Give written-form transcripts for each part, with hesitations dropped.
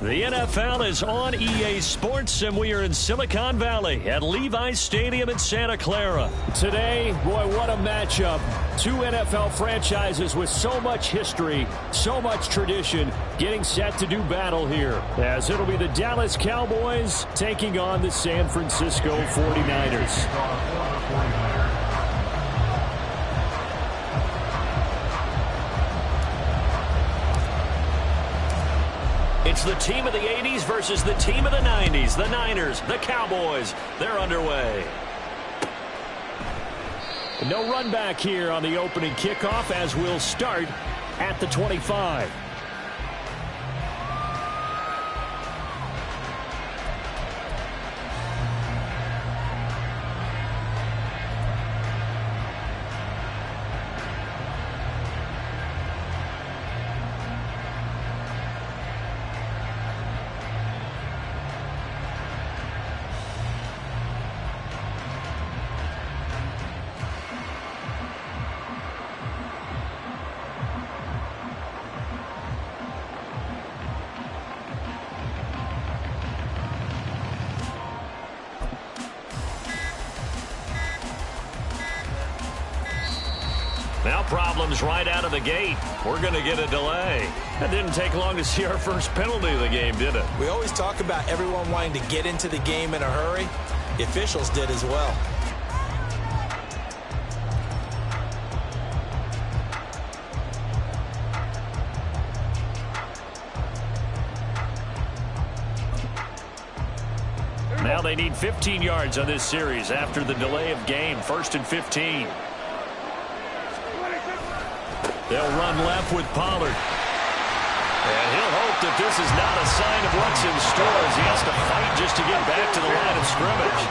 The NFL is on EA Sports, and we are in Silicon Valley at Levi's Stadium in Santa Clara. Today, boy, what a matchup. Two NFL franchises with so much history, so much tradition, getting set to do battle here, as it'll be the Dallas Cowboys taking on the San Francisco 49ers. It's the team of the 80s versus the team of the 90s. The Niners, the Cowboys, they're underway. No run back here on the opening kickoff, as we'll start at the 25. Now problems right out of the gate. We're going to get a delay. That didn't take long to see our first penalty of the game, did it? We always talk about everyone wanting to get into the game in a hurry. The officials did as well. Now they need 15 yards on this series after the delay of game. 1st and 15. They'll run left with Pollard. And he'll hope that this is not a sign of what's in store as he has to fight just to get back to the line of scrimmage.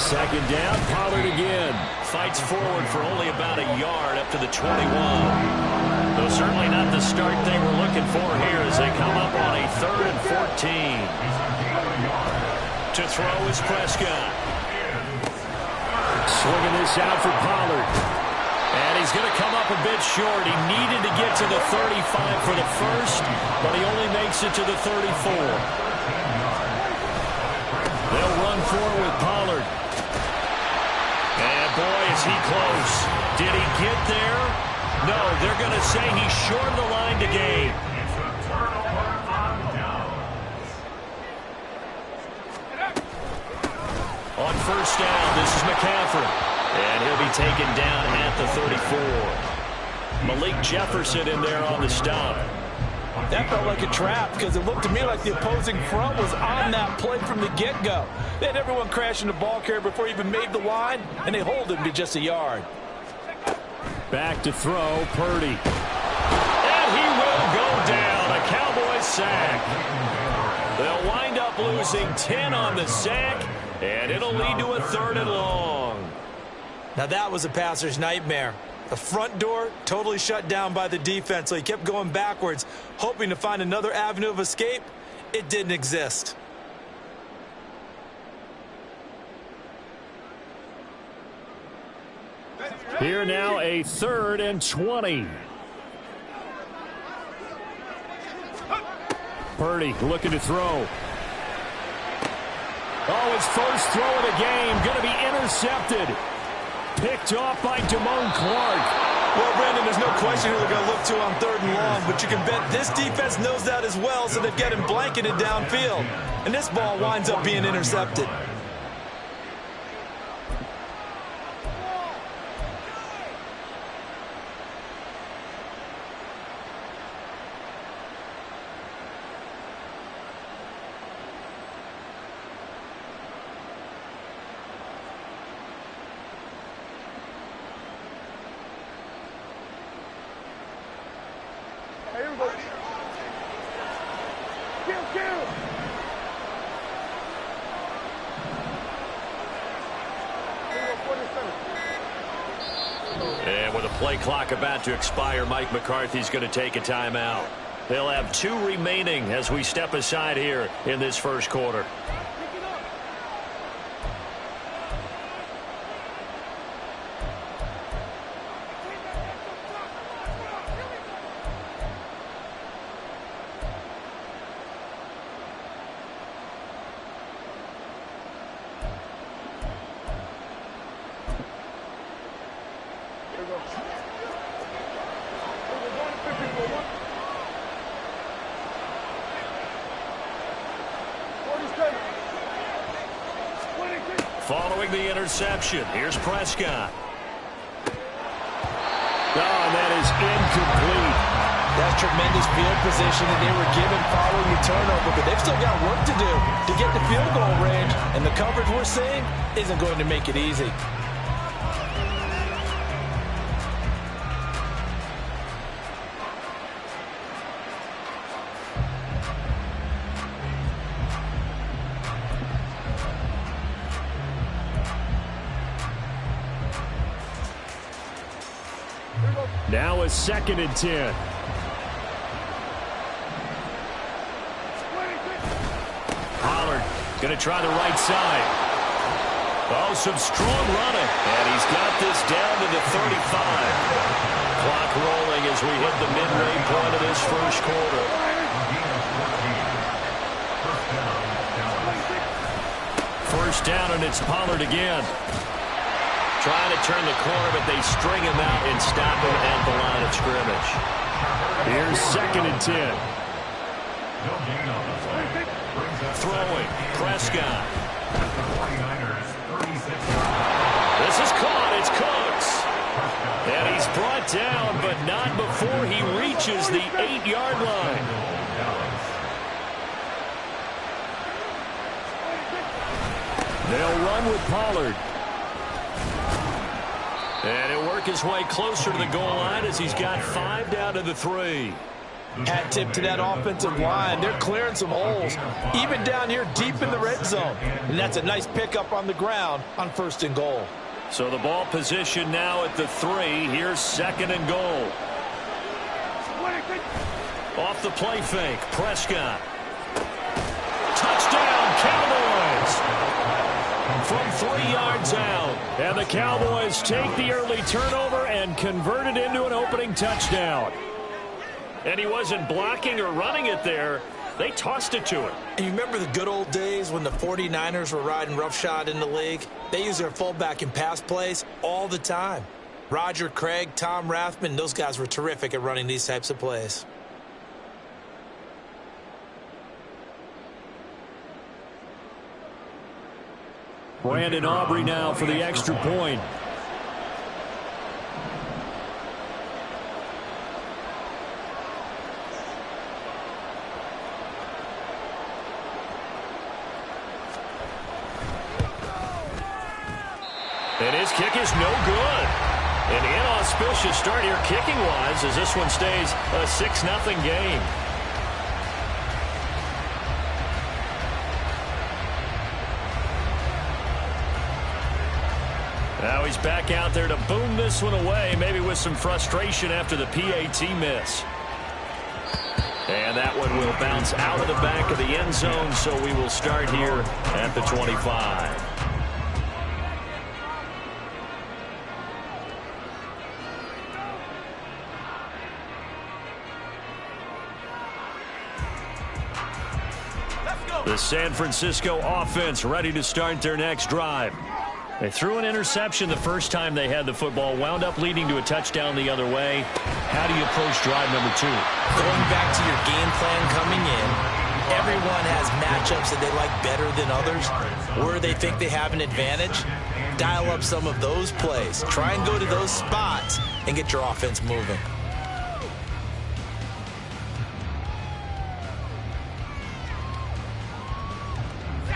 2nd down, Pollard again. Fights forward for only about a yard up to the 21. Though certainly not the start they were looking for here as they come up on a 3rd and 14. To throw is Prescott. Swinging this out for Pollard. And he's going to come up a bit short. He needed to get to the 35 for the first, but he only makes it to the 34. They'll run forward with Pollard. And boy, is he close. Did he get there? No, they're going to say he's short of the line to gain. On 1st down, this is McCaffrey. And he'll be taken down at the 34. Malik Jefferson in there on the stop. That felt like a trap because it looked to me like the opposing front was on that play from the get-go. They had everyone crashing the ball carrier before he even made the line, and they hold him to just a yard. Back to throw, Purdy. And he will go down. A Cowboys sack. They'll wind up losing 10 on the sack, and it'll lead to a 3rd and long. Now that was a passer's nightmare. The front door totally shut down by the defense, so he kept going backwards, hoping to find another avenue of escape. It didn't exist. Here now a 3rd and 20. Purdy looking to throw. Oh, his first throw of the game going to be intercepted. Picked off by Damone Clark. Well, Brandon, there's no question who they're going to look to on 3rd and long, but you can bet this defense knows that as well, so they've got him blanketed downfield. And this ball winds up being intercepted. And with a play clock about to expire, Mike McCarthy's going to take a timeout. They'll have 2 remaining as we step aside here in this first quarter. Following the interception, here's Prescott. Oh, and that is incomplete. That's tremendous field position that they were given following the turnover, but they've still got work to do to get the field goal range, and the coverage we're seeing isn't going to make it easy. Now a 2nd and 10. Pollard going to try the right side. Oh, some strong running. And he's got this down to the 35. Clock rolling as we hit the midway point of this first quarter. First down, and it's Pollard again. Trying to turn the corner, but they string him out and stop him at the line of scrimmage. Here's 2nd and 10. Throwing, Prescott. This is caught, it's Cooks. And he's brought down, but not before he reaches the 8-yard line. They'll run with Pollard. And he'll work his way closer to the goal line as he's got 5 down to the 3. Hat tip to that offensive line. They're clearing some holes, even down here deep in the red zone. And that's a nice pickup on the ground on 1st and goal. So the ball position now at the 3. Here's 2nd and goal. Off the play fake, Prescott. Touchdown, Cowboys! From 3 yards out. And the Cowboys take the early turnover and convert it into an opening touchdown. And he wasn't blocking or running it there. They tossed it to him. And you remember the good old days when the 49ers were riding roughshod in the league? They used their fullback in pass plays all the time. Roger Craig, Tom Rathman, those guys were terrific at running these types of plays. Brandon Aubrey now for the extra point. And his kick is no good. An inauspicious start here kicking-wise as this one stays a 6-0 game. Now he's back out there to boom this one away, maybe with some frustration after the PAT miss. And that one will bounce out of the back of the end zone, so we will start here at the 25. The San Francisco offense ready to start their next drive. They threw an interception the first time they had the football, wound up leading to a touchdown the other way. How do you approach drive number 2? Going back to your game plan coming in, everyone has matchups that they like better than others, where they think they have an advantage. Dial up some of those plays. Try and go to those spots and get your offense moving.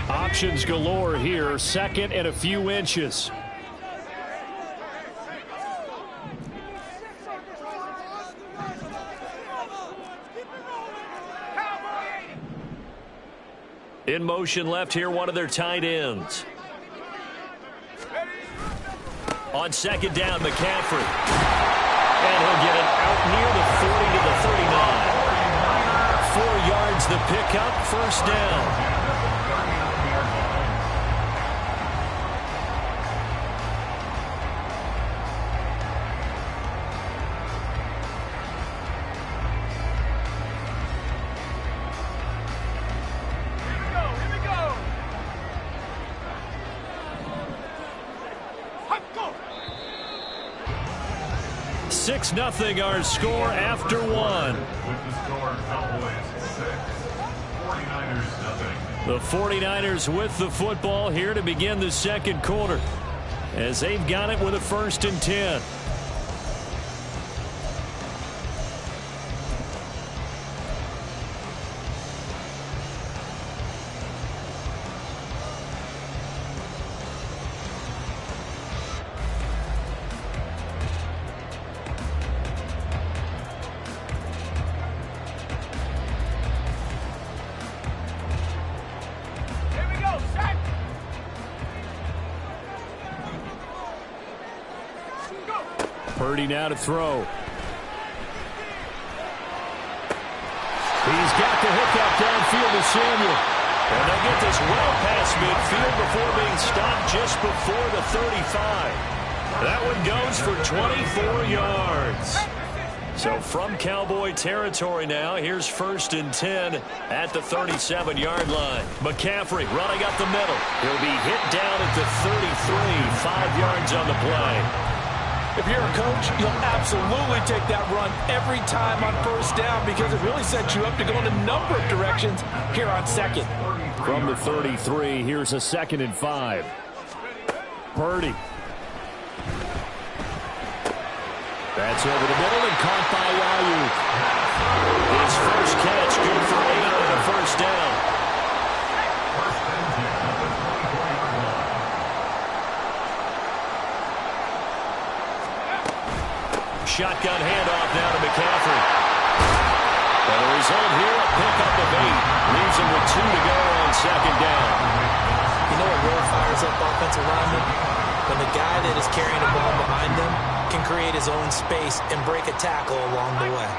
Options galore here, 2nd and a few inches. In motion left here, one of their tight ends. On 2nd down, McCaffrey. And he'll get it out near the 40 to the 39. 4 yards the pickup, 1st down. 6-0 our score after one. The 49ers with the football here to begin the second quarter, as they've got it with a 1st and 10. Purdy now to throw. He's got the hookup downfield to Samuel. And they get this well past midfield before being stopped just before the 35. That one goes for 24 yards. So from Cowboy territory now, here's 1st and 10 at the 37-yard line. McCaffrey running up the middle. He'll be hit down at the 33, 5 yards on the play. If you're a coach, you'll absolutely take that run every time on 1st down because it really sets you up to go in a number of directions here on 2nd. From the 33, here's a 2nd and 5. Purdy. That's over the middle and caught by Ayuk. His first catch, good for 8 on a 1st down. Shotgun handoff now to McCaffrey. And the result here, a pickup of 8. Leaves him with 2 to go on 2nd down. You know what really fires up offensive linemen? When the guy that is carrying the ball behind them can create his own space and break a tackle along the way.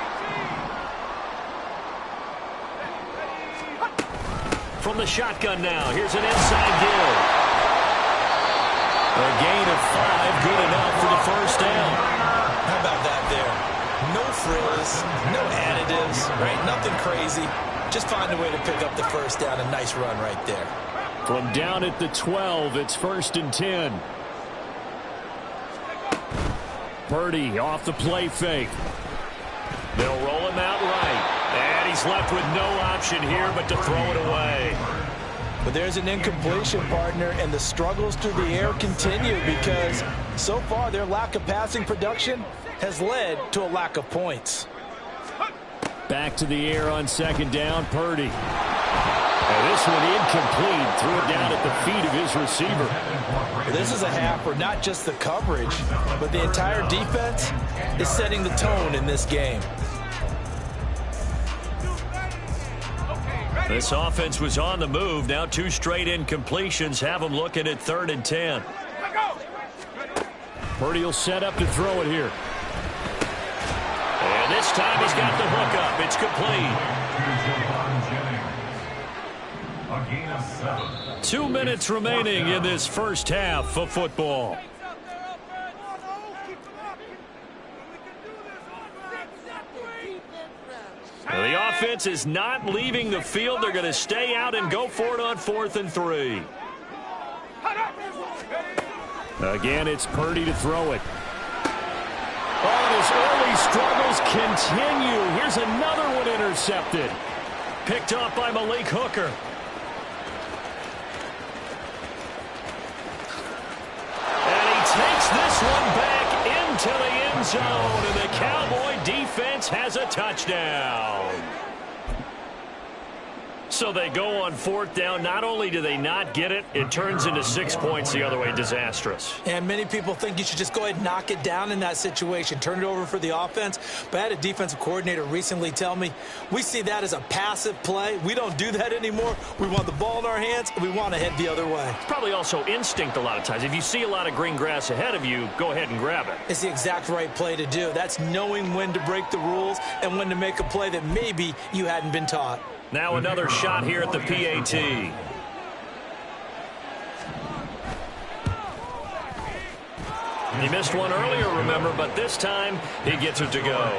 From the shotgun now, here's an inside give. A gain of 5, good enough for the 1st down. How about that there? No frills, no additives, right? Nothing crazy. Just find a way to pick up the 1st down. A nice run right there. From down at the 12, it's 1st and 10. Purdy off the play fake. They'll roll him out right. And he's left with no option here but to throw it away. But there's an incompletion, partner, and the struggles through the air continue because so far their lack of passing production has led to a lack of points. Back to the air on 2nd down, Purdy. And this one incomplete, threw it down at the feet of his receiver. This is a half where not just the coverage, but the entire defense is setting the tone in this game. This offense was on the move. Now 2 straight incompletions have them looking at 3rd and 10. Purdy will set up to throw it here. And this time he's got the hookup. It's complete. 2 minutes remaining in this 1st half of football. The offense is not leaving the field. They're going to stay out and go for it on 4th and 3. Again, it's Purdy to throw it. Oh, his early struggles continue. Here's another one intercepted. Picked off by Malik Hooker. And he takes this one back into the end zone, and the Cowboy defense has a touchdown. So they go on 4th down. Not only do they not get it, it turns into 6 points the other way. Disastrous. And many people think you should just go ahead and knock it down in that situation. Turn it over for the offense. But I had a defensive coordinator recently tell me, we see that as a passive play. We don't do that anymore. We want the ball in our hands, and we want to head the other way. It's probably also instinct a lot of times. If you see a lot of green grass ahead of you, go ahead and grab it. It's the exact right play to do. That's knowing when to break the rules and when to make a play that maybe you hadn't been taught. Now another shot here at the PAT. He missed one earlier, remember, but this time he gets it to go.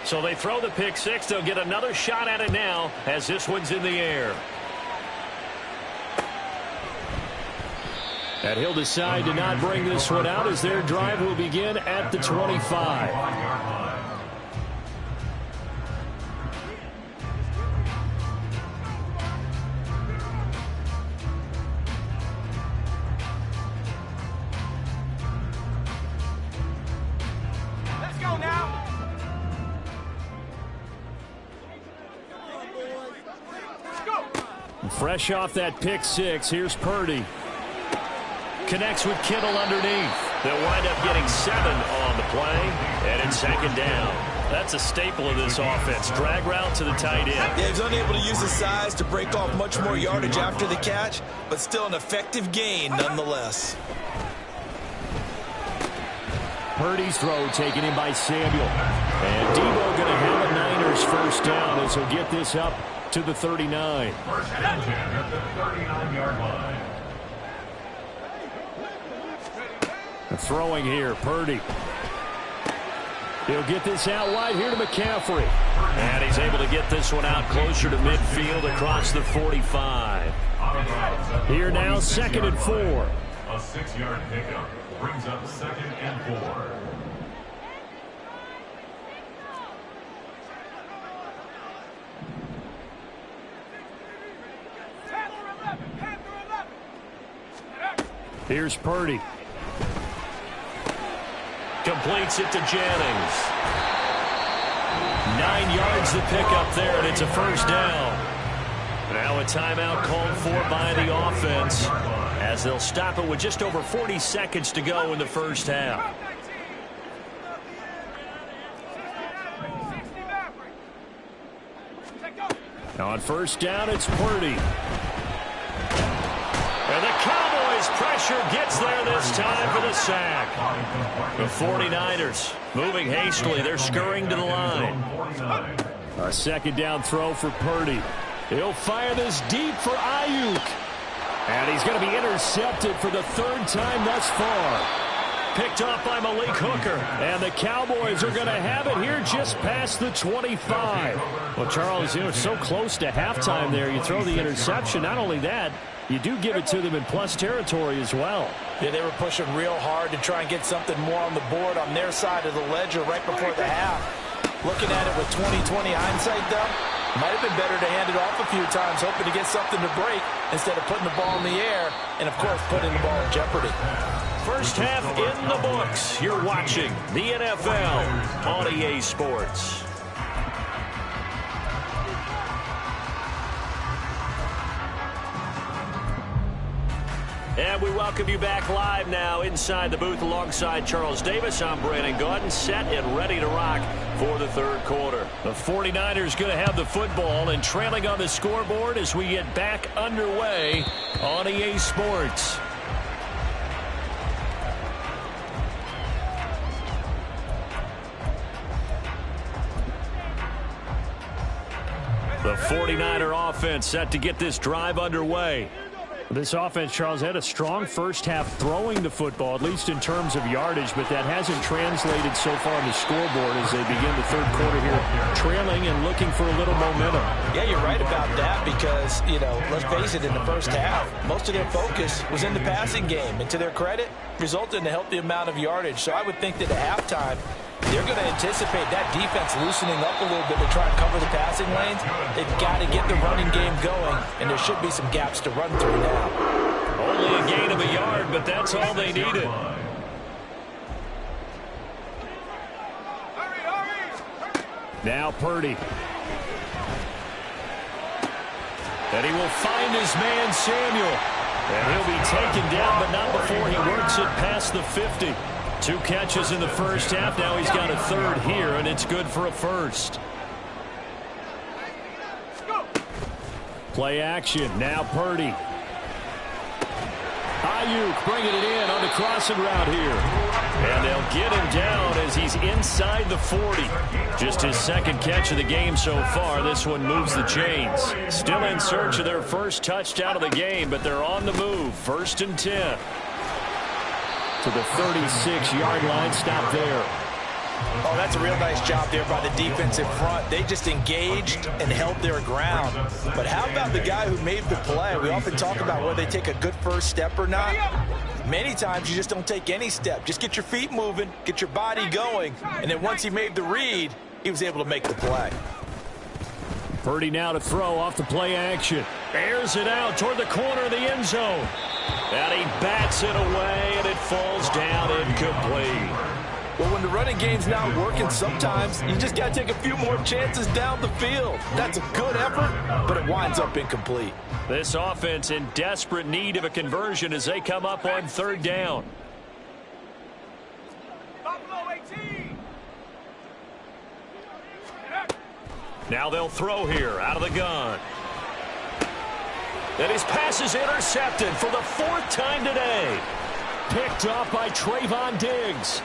So they throw the pick 6. They'll get another shot at it now as this one's in the air. And he'll decide to not bring this one out as their drive will begin at the 25. Fresh off that pick six, here's Purdy. Connects with Kittle underneath. They'll wind up getting 7 on the play, and it's 2nd down. That's a staple of this offense. Drag route to the tight end. Yeah, he's unable to use his size to break off much more yardage after the catch, but still an effective gain nonetheless. Purdy's throw taken in by Samuel. And Debo going to have a Niners first down as he'll get this up to the 39. First and 10 at the 39-yard line. Throwing here, Purdy. He'll get this out wide here to McCaffrey. And he's able to get this one out closer to midfield across the 45. Here now, 2nd and 4. A 6-yard pickup brings up 2nd and 4. Here's Purdy. Completes it to Jennings. 9 yards to pick up there, and it's a first down. Now a timeout called for by the offense as they'll stop it with just over 40 seconds to go in the first half. Now on first down, it's Purdy. And the Cowboys pressure gets there this time for the sack. The 49ers moving hastily. They're scurrying to the line. A 2nd down throw for Purdy. He'll fire this deep for Ayuk. And he's going to be intercepted for the 3rd time thus far. Picked off by Malik Hooker. And the Cowboys are going to have it here just past the 25. Well, Charles, you know, so close to halftime there. You throw the interception. Not only that, you do give it to them in plus territory as well. Yeah, they were pushing real hard to try and get something more on the board on their side of the ledger right before the half. Looking at it with 20/20 hindsight, though, might have been better to hand it off a few times, hoping to get something to break instead of putting the ball in the air and, of course, putting the ball in jeopardy. First half in the books. You're watching the NFL on EA Sports. And we welcome you back live now inside the booth alongside Charles Davis. I'm Brandon Gaudin, set and ready to rock for the 3rd quarter. The 49ers going to have the football and trailing on the scoreboard as we get back underway on EA Sports. The 49er offense set to get this drive underway. This offense, Charles, had a strong first half throwing the football, at least in terms of yardage, but that hasn't translated so far on the scoreboard as they begin the 3rd quarter here, trailing and looking for a little momentum. Yeah, you're right about that because, you know, let's face it, in the first half, most of their focus was in the passing game, and to their credit, resulted in a healthy amount of yardage. So I would think that at halftime, they're going to anticipate that defense loosening up a little bit to try and cover the passing lanes. They've got to get the running game going, and there should be some gaps to run through now. Only a gain of a yard, but that's all they needed. Now Purdy. And he will find his man, Samuel. And he'll be taken down, but not before he works it past the 50. 2 catches in the first half. Now he's got a 3rd here, and it's good for a first. Play action. Now Purdy. Ayuk bringing it in on the crossing route here. And they'll get him down as he's inside the 40. Just his 2nd catch of the game so far. This one moves the chains. Still in search of their first touchdown of the game, but they're on the move. 1st and 10. To the 36-yard line. Stop there. Oh, that's a real nice job there by the defense in front. They just engaged and held their ground. But how about the guy who made the play? We often talk about whether they take a good first step or not. Many times you just don't take any step. Just get your feet moving, get your body going, and then once he made the read, he was able to make the play. Purdy now to throw off the play action. Airs it out toward the corner of the end zone. And he bats it away, and it falls down incomplete. Well, when the running game's not working, sometimes you just got to take a few more chances down the field. That's a good effort, but it winds up incomplete. This offense in desperate need of a conversion as they come up on third down. Now they'll throw here out of the gun. And his pass is intercepted for the 4th time today. Picked off by Trayvon Diggs.